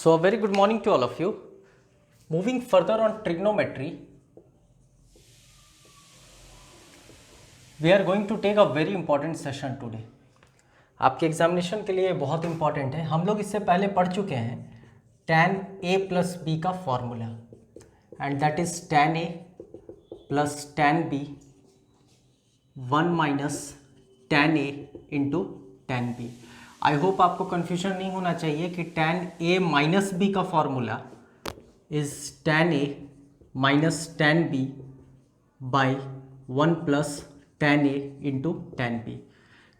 So, a very good morning to all of you. Moving further on trigonometry, we are going to take a very important session today. आपके examination के लिए बहुत important है. हम लोग इससे पहले पढ़ चुके हैं tan a प्लस बी का formula and that is tan a plus tan b 1 minus tan a into tan b. I hope आपको कन्फ्यूजन नहीं होना चाहिए कि tan a माइनस बी का formula is tan a minus tan b by 1 plus tan a into tan b.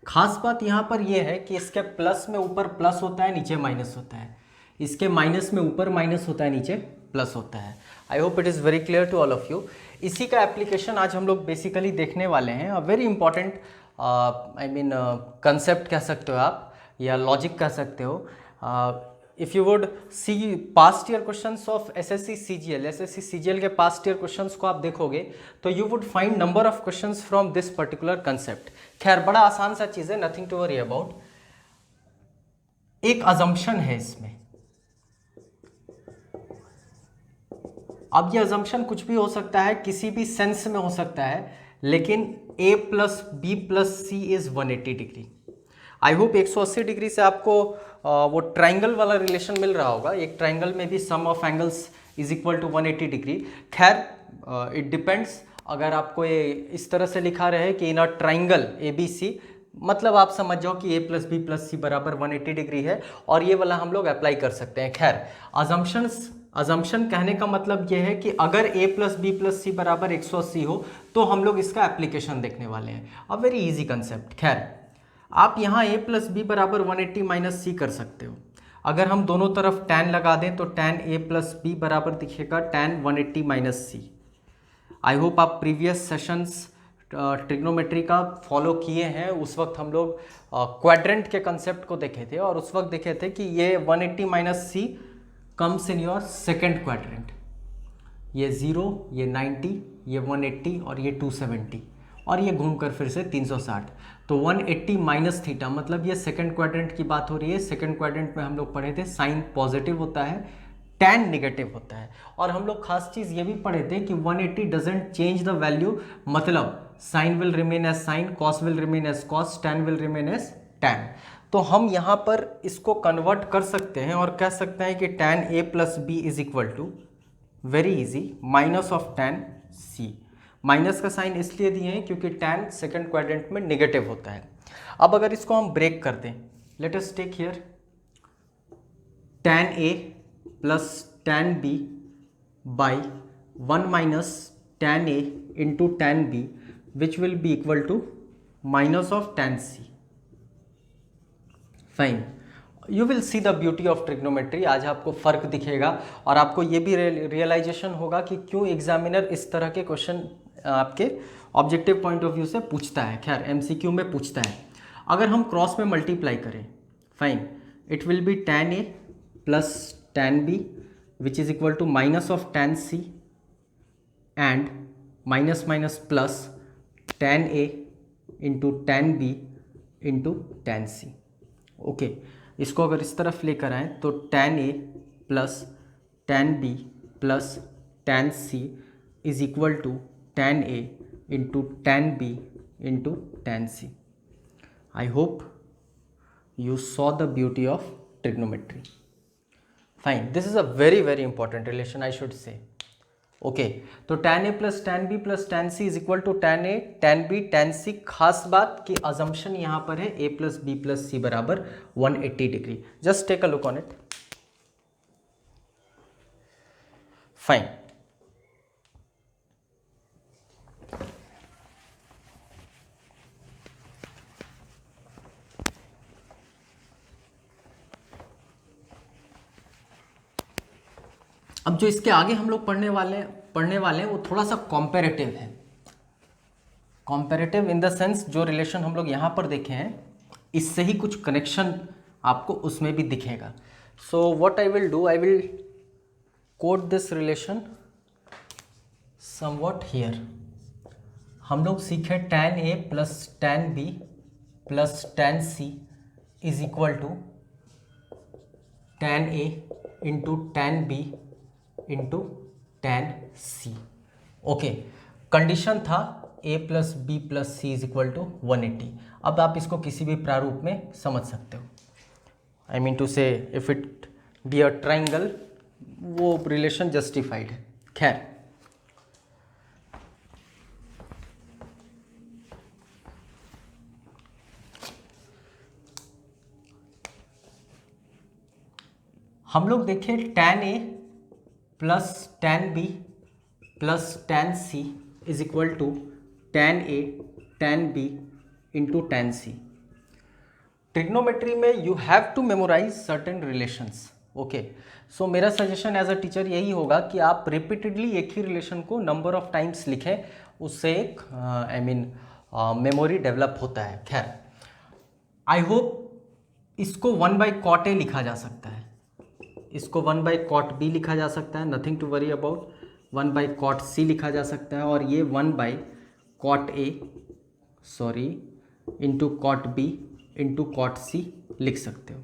खास बात यहाँ पर यह है कि इसके प्लस में ऊपर प्लस होता है, नीचे माइनस होता है. इसके माइनस में ऊपर माइनस होता है, नीचे प्लस होता है. I hope it is very clear to all of you. इसी का एप्लीकेशन आज हम लोग बेसिकली देखने वाले हैं. अ वेरी इंपॉर्टेंट कंसेप्ट कह सकते हो आप या लॉजिक कह सकते हो. If you would see past year questions of SSC CGL के पास्ट ईयर क्वेश्चंस को आप देखोगे तो you would find number of questions from this particular concept. खैर बड़ा आसान सा चीज़ है, नथिंग टू वरी अबाउट. एक अजम्पशन है इसमें. अब ये अजम्पशन कुछ भी हो सकता है, किसी भी सेंस में हो सकता है, लेकिन a plus B plus C is 180 degree. I hope 180 degree से आपको वो ट्राइंगल वाला रिलेशन मिल रहा होगा. एक ट्राइंगल में भी sum of angles is equal to 180 degree. खैर इट डिपेंड्स. अगर आपको ये इस तरह से लिखा रहे कि इन a triangle A B C, मतलब आप समझ जाओ कि a plus B plus C बराबर 180 डिग्री है और ये वाला हम लोग अप्लाई कर सकते हैं. खैर अजम्पशन कहने का मतलब ये है कि अगर a plus B plus C बराबर 180 हो तो हम लोग इसका एप्लीकेशन देखने वाले हैं. A very easy concept. खैर आप यहाँ a प्लस बी बराबर 180 माइनस सी कर सकते हो. अगर हम दोनों तरफ tan लगा दें तो tan a प्लस बी बराबर दिखेगा tan 180 minus C. I hope आप प्रीवियस सेशंस ट्रिग्नोमेट्री का फॉलो किए हैं. उस वक्त हम लोग क्वाड्रेंट के कंसेप्ट को देखे थे और उस वक्त देखे थे कि ये 180 minus C comes in your second quadrant. ये 0, ये 90, ये 180 और ये 270 और ये घूमकर फिर से 360. तो 180 माइनस थीटा मतलब ये सेकेंड क्वाड्रेंट की बात हो रही है. सेकेंड क्वाड्रेंट में हम लोग पढ़े थे साइन पॉजिटिव होता है, टैन नेगेटिव होता है. और हम लोग खास चीज़ ये भी पढ़े थे कि 180 डजेंट चेंज द वैल्यू, मतलब sine will remain as sine, cos will remain as cos, tan will remain as tan. तो हम यहाँ पर इसको कन्वर्ट कर सकते हैं और कह सकते हैं कि tan A plus B is equal to very easy minus of tan C. Minus का साइन इसलिए दिए हैं क्योंकि टैन सेकेंड क्वाड्रेंट में नेगेटिव होता है. अब अगर इसको हम ब्रेक कर दें, let us take here tan A plus tan B by 1 minus tan A into tan B which will be equal to minus of tan C. Fine. You will see the beauty of trigonometry. आज आपको फ़र्क दिखेगा और आपको ये भी realisation होगा कि क्यों एग्जामिनर इस तरह के क्वेश्चन आपके ऑब्जेक्टिव पॉइंट ऑफ व्यू से पूछता है. खैर एमसीक्यू में पूछता है. अगर हम क्रॉस में मल्टीप्लाई करें, fine, it will be tan A plus tan B which is equal to minus of tan C and minus minus plus tan A into tan B into tan C. Okay, इसको अगर इस तरफ लेकर आएँ तो tan A plus tan B plus tan C is equal to tan A into tan B into tan C. I hope you saw the beauty of trigonometry. Fine, this is a very very important relation I should say. Okay, तो tan a plus tan b plus tan c is equal to tan a tan b tan c. खास बात कि assumption यहाँ पर है a plus b plus c बराबर 180 degree. Just take a look on it. Fine. अब जो इसके आगे हम लोग पढ़ने वाले हैं वो थोड़ा सा कॉम्पेरेटिव है. कॉम्पेरेटिव इन द सेंस जो रिलेशन हम लोग यहाँ पर देखे हैं इससे ही कुछ कनेक्शन आपको उसमें भी दिखेगा. So what I will do, I will quote this relation somewhat here. हम लोग सीखे tan A plus tan B plus tan C is equal to tan A into tan B into tan C. Okay, condition था a plus B plus C is equal to 180। अब आप इसको किसी भी प्रारूप में समझ सकते हो। I mean to say if it be a triangle, वो रिलेशन जस्टिफाइड है। खैर, हम लोग देखें tan a plus tan b plus tan c is equal to tan a tan b into tan c। Trigonometry में you have to memorize certain relations. Okay, so मेरा suggestion as a teacher यही होगा कि आप repeatedly एक ही relation को number of times लिखें, उससे एक मेमोरी डेवलप होता है। खैर, आई होप इसको 1/cot a लिखा जा सकता है, इसको 1/cot b लिखा जा सकता है, nothing to worry about. 1/cot c लिखा जा सकता है, और ये 1/cot a into cot b into cot c लिख सकते हो।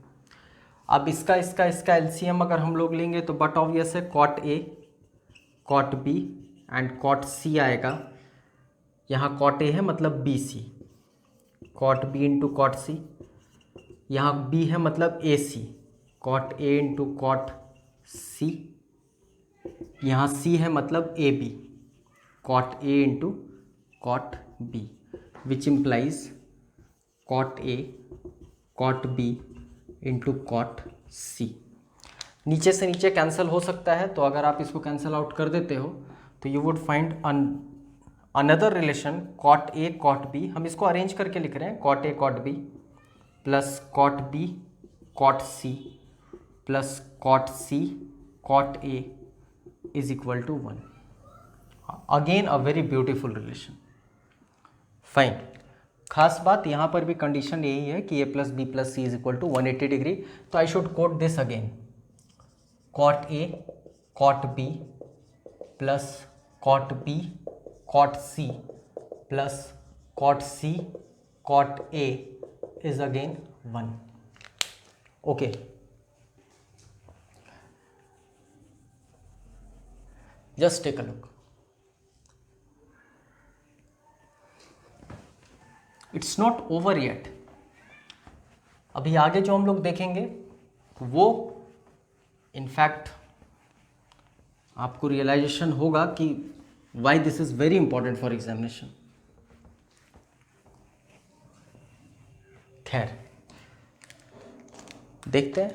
अब इसका एलसीएम अगर हम लोग लेंगे तो बट ऑब्वियस है cot a cot b and cot c आएगा। यहाँ cot a है मतलब bc, cot b into cot c, यहाँ b है मतलब ac, cot a into cot c, यहाँ c है मतलब ab, cot a into cot b, which implies cot a cot b into cot c। नीचे से नीचे कैंसिल हो सकता है, तो अगर आप इसको कैंसिल आउट कर देते हो तो you would find another relation cot a cot b। हम इसको अरेंज करके लिख रहे हैं, cot a cot b plus cot b cot c plus cot c cot a is equal to 1। Again a very beautiful relation. Fine, खास बात यहाँ पर भी कंडीशन यही है कि a plus B plus C is equal to 180 degree. तो I should quote this again, cot a cot b plus cot b cot c plus cot c cot a is again 1. Okay, just take a look. It's not over yet. अभी आगे जो हम लोग देखेंगे वो in fact आपको realisation होगा कि why this is very important for examination. खैर, देखते हैं।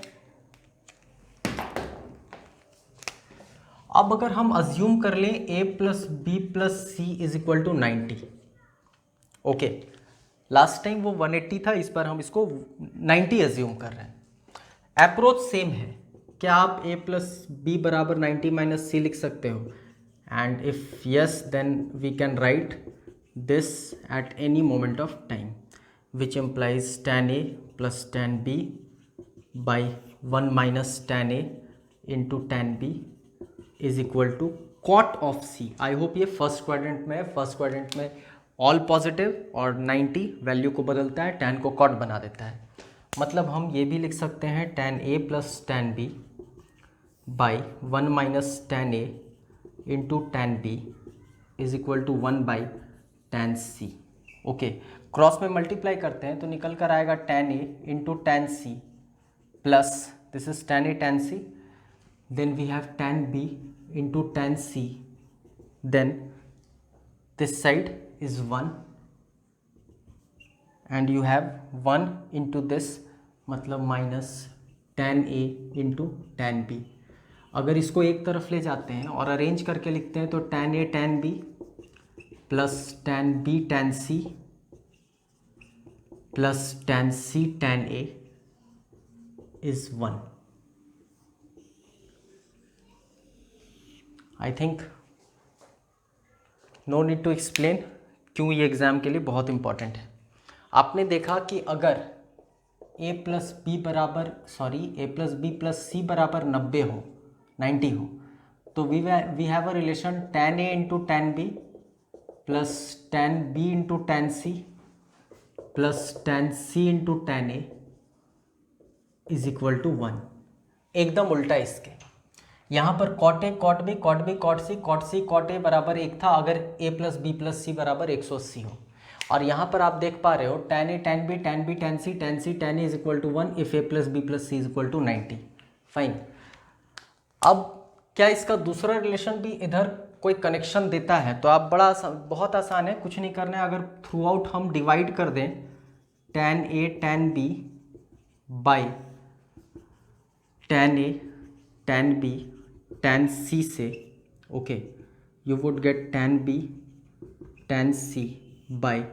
अब अगर हम अज्यूम कर लें a plus B plus C is equal to 90। Okay, last time वो 180 था, इस बार हम इसको 90 अज्यूम कर रहे हैं। अप्रोच सेम है। क्या आप a प्लस बी बराबर 90 माइनस सी लिख सकते हो? And if yes, then we can write this at any moment of time, which implies tan a plus tan b by 1 minus tan a into tan b is equal to cot of c। I hope ये first quadrant में है। First quadrant में all positive और 90 value को बदलता है, tan को cot बना देता है। मतलब हम ये भी लिख सकते हैं tan a plus tan b by 1 minus tan a into tan b is equal to 1 by tan c। Okay, cross में मल्टीप्लाई करते हैं तो निकल कर आएगा tan a into tan c plus this is tan a tan c, then we have tan b into tan c, then this side is 1 and you have 1 into this, मतलब minus tan a into tan b। अगर इसको एक तरफ ले जाते हैं और arrange करके लिखते हैं तो tan a tan b plus tan b tan c plus tan c tan a is 1। I think no need to explain क्यों ये एग्ज़ाम के लिए बहुत इंपॉर्टेंट है। आपने देखा कि अगर a plus B plus C बराबर 90 हो तो we have a relation tan a into tan b plus tan b into tan c plus tan c into tan a is equal to 1। एकदम उल्टा इसके। यहाँ पर cot A cot B cot B cot C cot A बराबर 1 था अगर a plus B plus C बराबर 180 हो। और यहाँ पर आप देख पा रहे हो tan a tan b tan b tan c tan a is equal to 1 if a plus B plus C is equal to 90। Fine. अब क्या इसका दूसरा रिलेशन भी इधर कोई कनेक्शन देता है? तो आप बहुत आसान है, कुछ नहीं करना है। अगर थ्रू आउट हम डिवाइड कर दें tan a tan b by tan a tan b tan c से, okay, you would get tan b tan c by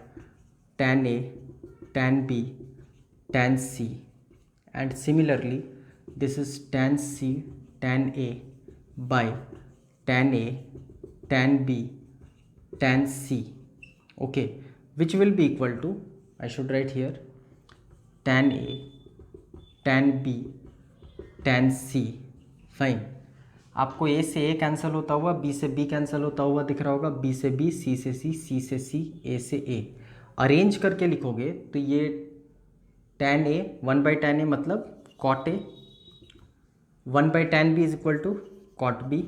tan a tan b tan c, and similarly this is tan c tan a by tan a tan b tan c, okay, which will be equal to, I should write here, tan a tan b tan c। Fine. आपको a से a cancel होता हुआ, b से b cancel होता हुआ दिख रहा होगा, b से b, c से c, c से c, a से a। अरेंज करके लिखोगे तो ये tan a 1 by tan a मतलब cot a, 1 by tan b is equal to cot b,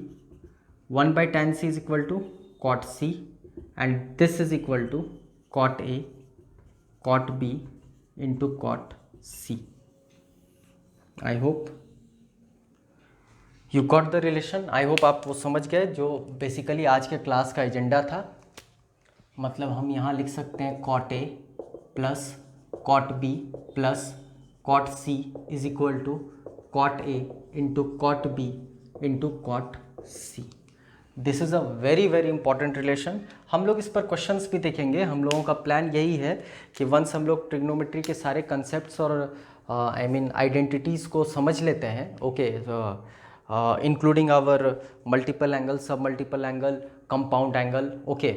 1 by tan c is equal to cot c, and this is equal to cot a cot b into cot c। I hope you got the relation. I hope आप वो समझ गए जो basically आज के class का agenda था। मतलब हम यहाँ लिख सकते हैं cot a plus cot b plus cot c is equal to cot a into cot b into cot c। This is a very very important relation. हम लोग इस पर क्वेश्चंस भी देखेंगे। हम लोगों का प्लान यही है कि वंस हम लोग ट्रिग्नोमेट्री के सारे कंसेप्ट्स और आई मीन आइडेंटिटीज़ को समझ लेते हैं, okay, including our multiple angle, सब multiple angle, compound angle, okay,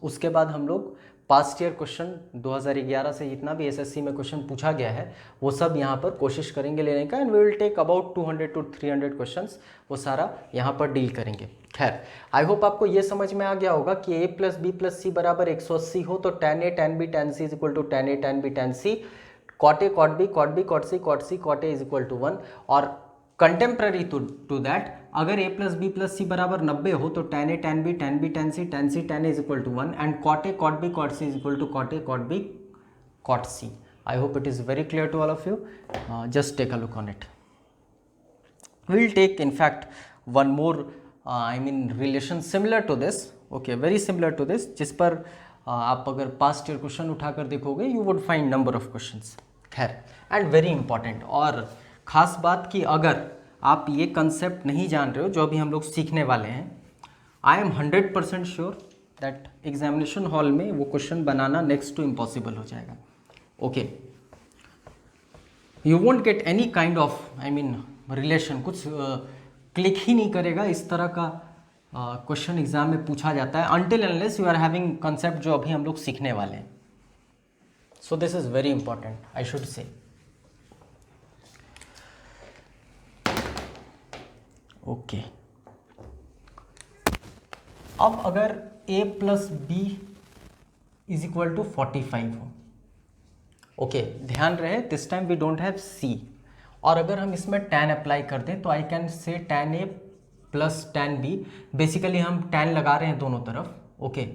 उसके बाद हम लोग पास्ट ईयर क्वेश्चन 2011 से जितना भी एसएससी में क्वेश्चन पूछा गया है वो सब यहाँ पर कोशिश करेंगे लेने का, and we will take about 200 to 300 questions, वो सारा यहाँ पर डील करेंगे। खैर, आई होप आपको ये समझ में आ गया होगा कि a plus B plus C बराबर 180 हो तो tan a tan b tan c is equal to tan a tan b tan c, cot a cot b cot b cot c cot a is equal to 1। और contemporary to that, अगर a plus B plus C बराबर 90 हो तो tan a tan b tan b tan c tan a is equal to 1, and cot a cot b cot c is equal to cot a cot b cot c। I hope it is very clear to all of you. Just take a look on it. We will take in fact one more I mean relation similar to this, okay, very similar to this, जिस पर आप अगर past year question उठाकर देखोगे you would find number of questions। खैर, and very important, और ख़ास बात कि अगर आप ये कंसेप्ट नहीं जान रहे हो जो अभी हम लोग सीखने वाले हैं, I am 100% sure that examination hall में वो क्वेश्चन बनाना नेक्स्ट टू इम्पॉसिबल हो जाएगा। Okay, you won't get any kind of I mean relation, कुछ क्लिक ही नहीं करेगा इस तरह का क्वेश्चन एग्जाम में पूछा जाता है until unless you are having concept जो अभी हम लोग सीखने वाले हैं। So this is very important, I should say. Okay, अब अगर a plus B is equal to 45 हो, ओके, ध्यान रहे this time we don't have c, और अगर हम इसमें tan अप्लाई कर दें तो I can say tan a plus tan b, basically हम tan लगा रहे हैं दोनों तरफ, ओके,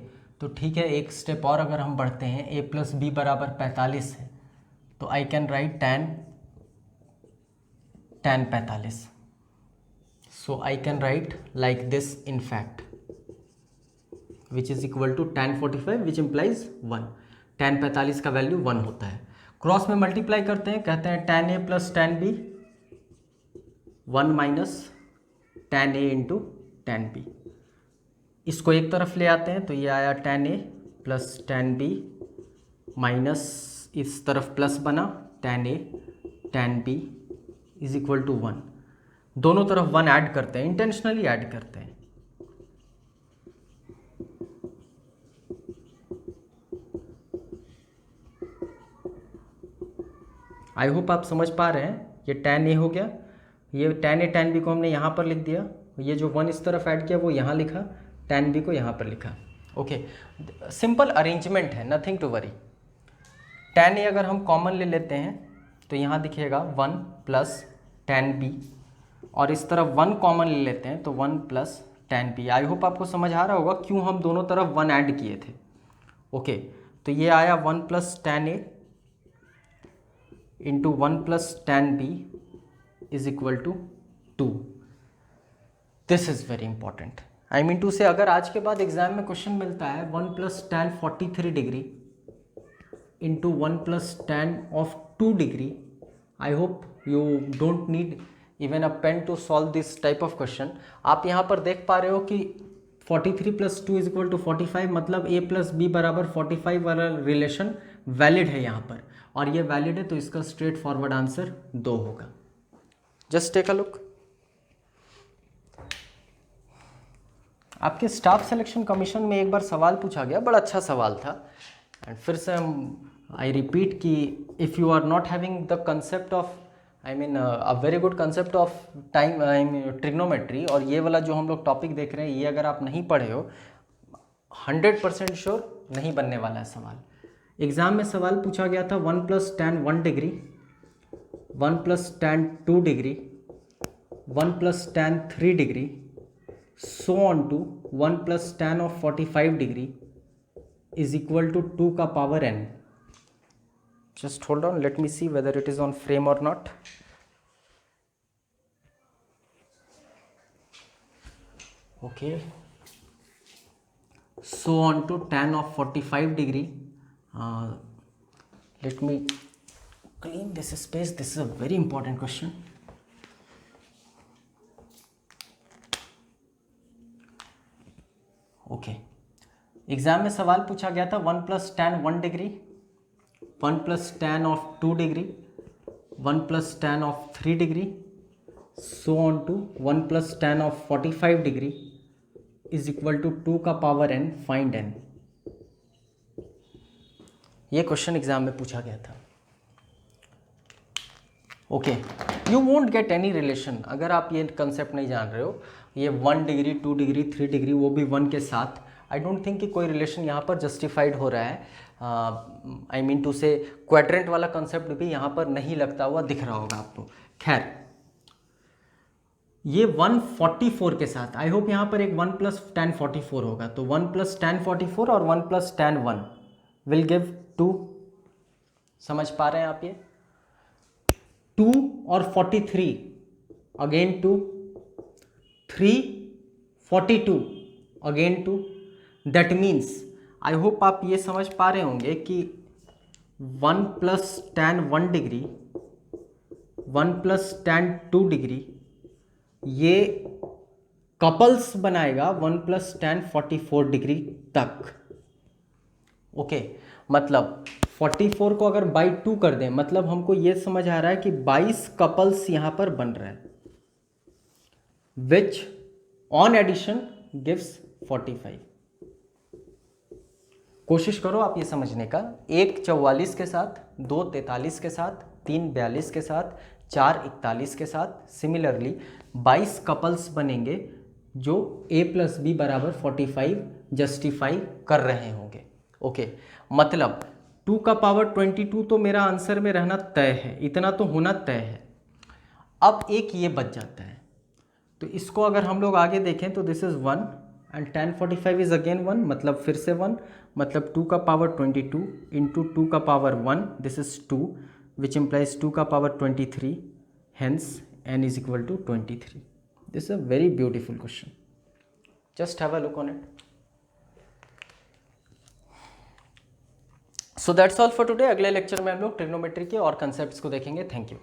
तो ठीक है। एक स्टेप और अगर हम बढ़ते हैं, a प्लस बी बराबर 45 है तो I can write tan 45, so I can write like this in fact, which is equal to tan 45 which implies 1, tan 45 का वैल्यू 1 होता है। क्रॉस में मल्टीप्लाई करते हैं, कहते हैं tan a plus tan b 1 minus tan a into tan b, इसको एक तरफ ले आते हैं तो ये आया tan a plus tan b minus इस तरफ प्लस बना tan a tan b is equal to 1, दोनों तरफ 1 ऐड करते हैं, इंटेंशनली ऐड करते हैं। आई होप आप समझ पा रहे हैं। ये tan a हो गया, ये tan a tan b को हमने यहाँ पर लिख दिया, ये जो 1 इस तरफ ऐड किया वो यहाँ लिखा, tan b को यहाँ पर लिखा। ओके, सिंपल अरेंजमेंट है, nothing to worry. tan a अगर हम कॉमन ले लेते हैं तो यहाँ दिखेगा 1 प्लस tan b और इस तरफ 1 कॉमन ले लेते हैं तो 1 plus tan b। I hope आपको समझ आ रहा होगा क्यों हम दोनों तरफ 1 ऐड किए थे। ओके, तो ये आया 1 plus tan a into 1 plus tan b is equal to 2। This is very important. I mean to say अगर आज के बाद एग्जाम में क्वेश्चन मिलता है 1 plus tan 43 degree into 1 plus tan of 2 degree, I hope you don't need even a pen to solve this type of question. आप यहाँ पर देख पा रहे हो कि 43 प्लस 2 इज इक्वल टू 45, मतलब a प्लस बी बराबर 45 वाला रिलेशन वैलिड है यहाँ पर, और ये वैलिड है तो इसका स्ट्रेट फॉरवर्ड आंसर 2 होगा। Just take a look. आपके स्टाफ सिलेक्शन कमीशन में एक बार सवाल पूछा गया, बड़ा अच्छा सवाल था, एंड फिर से आई रिपीट कि if you are not having the concept of I mean a very good concept of time I mean trigonometry, और ये वाला जो हम लोग टॉपिक देख रहे हैं ये अगर आप नहीं पढ़े हो 100% श्योर नहीं बनने वाला है सवाल। एग्ज़ाम में सवाल पूछा गया था 1 plus tan 1 degree, 1 plus tan 2 degree, 1 plus tan 3 degree, so on to 1 plus tan of 45 degree is equal to 2 का power n। just hold on, let me see whether it is on frame or not। okay, so on to tan of 45 degree। let me clean this space, this is a very important question। Okay, exam में सवाल पूछा गया था 1 plus tan 1 degree, 1 plus tan of 2 degree, 1 plus tan of 3 degree, so on to 1 plus tan of 45 degree is equal to 2 का power n, find n। ये question exam में पूछा गया था। Okay, you won't get any relation अगर आप ये concept नहीं जान रहे हो। ये 1 डिग्री 2 डिग्री 3 डिग्री वो भी 1 के साथ, आई डोंट थिंक कि कोई रिलेशन यहाँ पर जस्टिफाइड हो रहा है। आई मीन टू से क्वाड्रेंट वाला कंसेप्ट भी यहाँ पर नहीं लगता हुआ दिख रहा होगा आपको। खैर, ये 144 के साथ, आई होप यहाँ पर एक 1 प्लस tan 44 होगा, तो 1 प्लस tan 44 और 1 प्लस tan 1 विल गिव 2। समझ पा रहे हैं आप ये? 2 और 43 again 2, 3 42 again 2। That means, I hope आप ये समझ पा रहे होंगे कि 1 plus tan 1 degree, 1 plus tan 2 degree ये कपल्स बनाएगा 1 प्लस tan 44 डिग्री तक। ओके, मतलब 44 को अगर बाई 2 कर दें, मतलब हमको ये समझ आ रहा है कि 22 कपल्स यहाँ पर बन रहे हैं, विच ऑन एडिशन गिव्स 45। कोशिश करो आप ये समझने का, 1 44 के साथ, 2 43 के साथ, 3 42 के साथ, 4 41 के साथ, सिमिलरली 22 कपल्स बनेंगे जो a प्लस बी बराबर 45 जस्टिफाई कर रहे होंगे। ओके, मतलब 2 का पावर 22 तो मेरा आंसर में रहना तय है, इतना तो होना तय है। अब एक ये बच जाता है, तो इसको अगर हम लोग आगे देखें तो this is 1 and tan 45 is again 1, मतलब फिर से 1, मतलब 2 का पावर 22 इंटू 2 का power 1, this is 2, which implies 2 का power 23, hence n is equal to 23। This is a very beautiful question, just have a look on it. So that's all for today. अगले lecture में हम लोग trigonometry के और concepts को देखेंगे। Thank you.